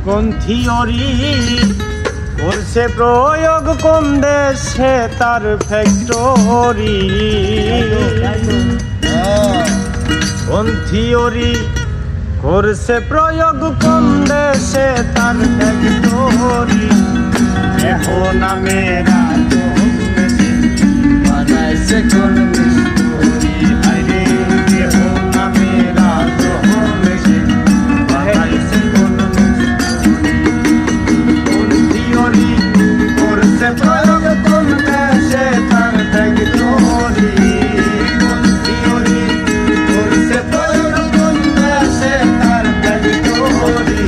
কোন থিওরি করছে প্রয়োগ, কোন দেশে তার ফ্যাক্টরি? কোন থিওরি করছে প্রয়োগ, কোন দেশে তার ফ্যাক্টরি? এখন মেরা বানাইছে কোন মিস্ত্রি? আরে এখন মেরা বানাইছে কোন মিস্ত্রি? কোন থিওরি করছে প্রয়োগ, কোন দেশে তার ফ্যাক্টরি? কোন থিওরি করছে প্রয়োগ, কোন দেশে তার ফ্যাক্টরি?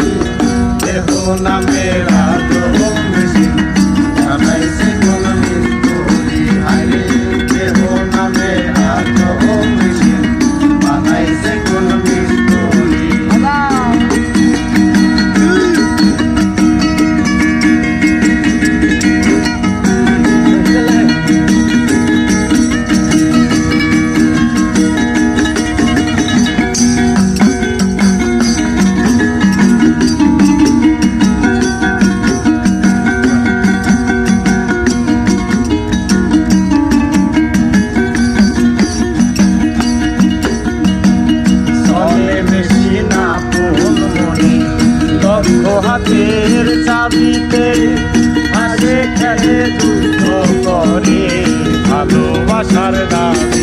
এখন মেরা বানাইছে কোন মিস্ত্রি? আরে এখন মেরা বানাইছে কোন মিস্ত্রি? হাতের চাবিতে হাসে খেলে যুদ্ধ করে ভালোবাসার দাম।